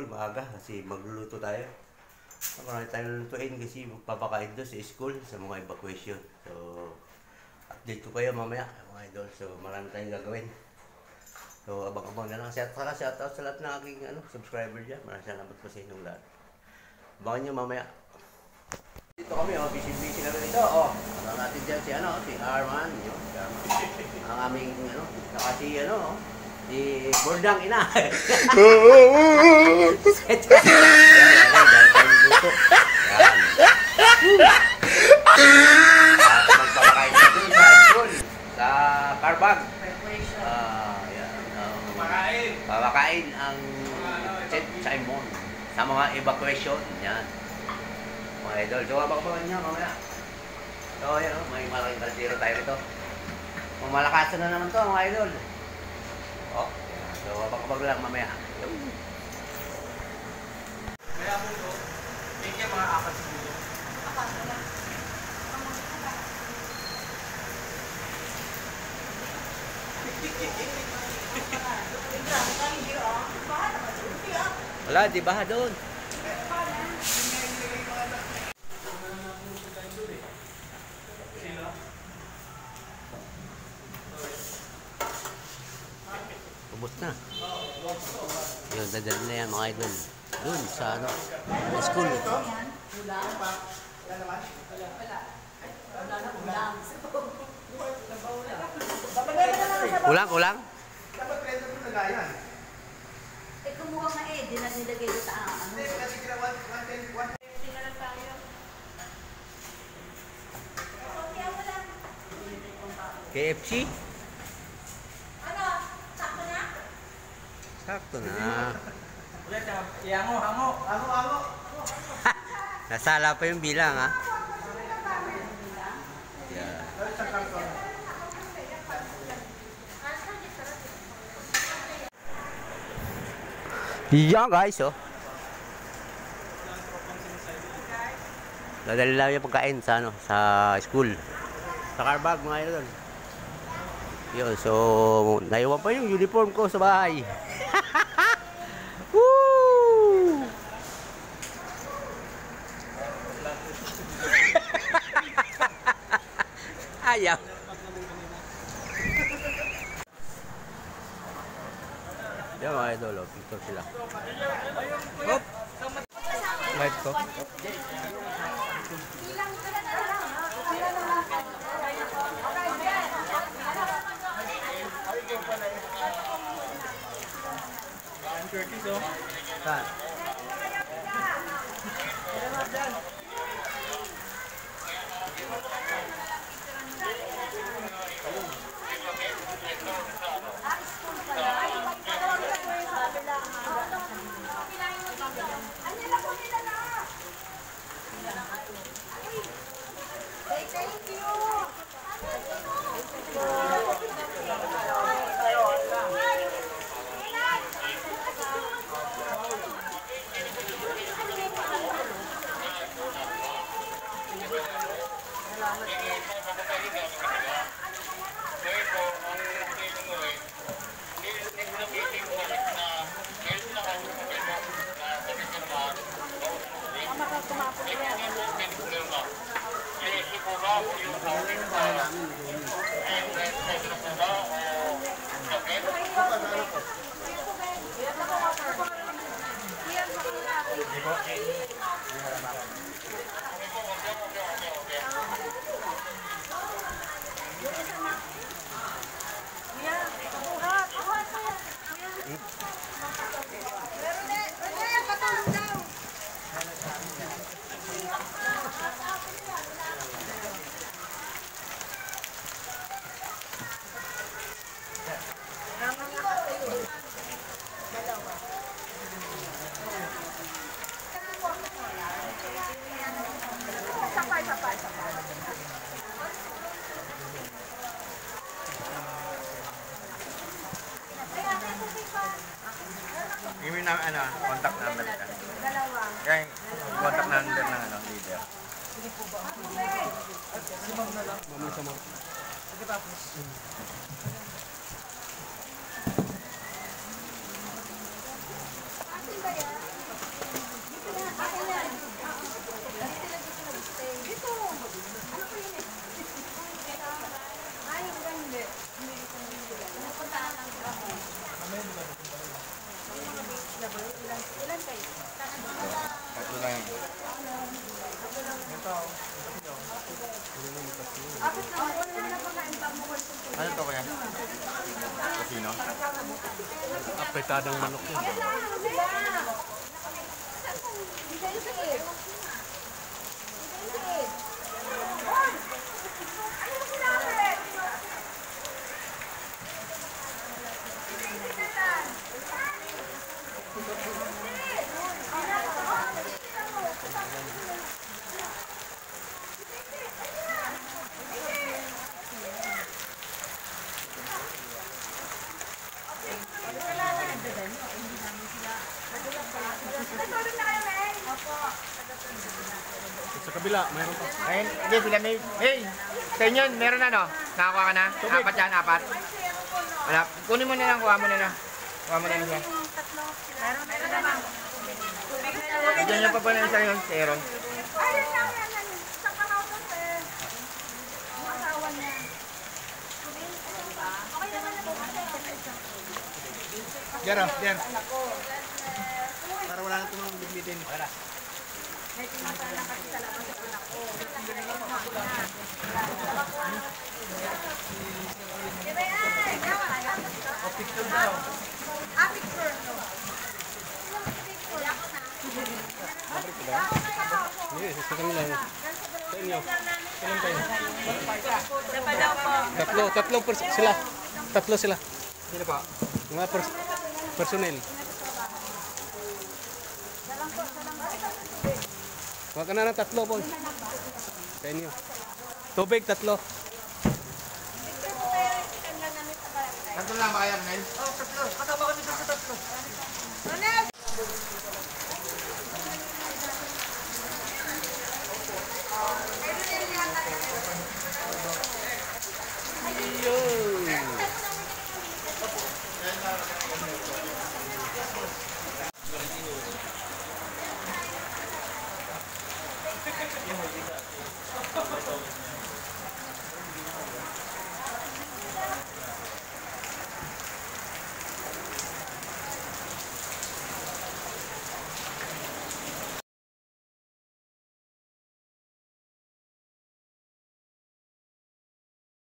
school maaga kasi magluluto tayo. Marami tayong lutuin kasi papakain doon sa school sa mga evacuation. So, update ko kayo mamaya mga idol. So, marami tayong gagawin. So, abang-abang na lang. Shout out sa lahat ng aking subscriber dyan. Maraming salamat po sa inyong lahat. Abangan nyo mamaya. Dito kami, busy kami dito. Abangan natin dyan si Arman. Ang aming, saka si Bordang ina. Magpapakain na dun sa school. Sa Carbag. Papakain ang St. Simon sa mga evacuation. Yan. Mga idol. So, abang-abangan nyo mamaya. So, yan may malaking kaldero tayo rito. Mamalakasan na naman to mga idol. So, abang-abang lang mamaya. Kaya mo ito, hindi mga apat siguro. Apat na lang. Wala, di ba doon? Ubus na. Yun, dadali na yan mga idol. Doon sa school. Kulang? Dapat pwede mo nagayan. Kumuha nga di na nilagay doon sa Hindi, kasi ginawa 110. Tingnan tayo. KFC? Sakto na? Sakto na. Ulit, hango. Nasala pa yung bilang ha. Yeah. Yan guys, dadali lang yung pagkain sa sa school. Sa Carbag mga idol. Yun, so naiwan pa yung uniform ko sa bahay. Woo! Ayaw. Yan mga idol, picture sila. Hop! Light ko. Saan? Thank you. Give me na contact number ka. Dalawa. Kaya contact number ng leader. Sige po ba? Si Ma'am na lang. Ma'am sa Ma'am. Sige tapos. Asin ba yan? Ano to kaya? Kasino? Apretadang manok yun. Sa kabila, mayroon pa. Ayun, hindi sila may... Hey! Sa inyo, meron na no? Nakakuha ka na? Apat yan, apat? Wala. Kunin mo na lang, kuha mo na lang. Kuha mo na lang siya. Diyan niya pa pa na isa yun, si Aaron. Diyan o, diyan. Para wala na itong bitbitin. Wala. Yes, sa kanila yun. Sa inyo. Kailan kayo? Sila. Tatlo sila. Sino pa? Mga personnel. Huwag ka na ng tatlo po. Sa inyo. Tubig, tatlo. Tatlo lang ba kaya, Nel? Oh, tatlo. Kasama kami sa tatlo.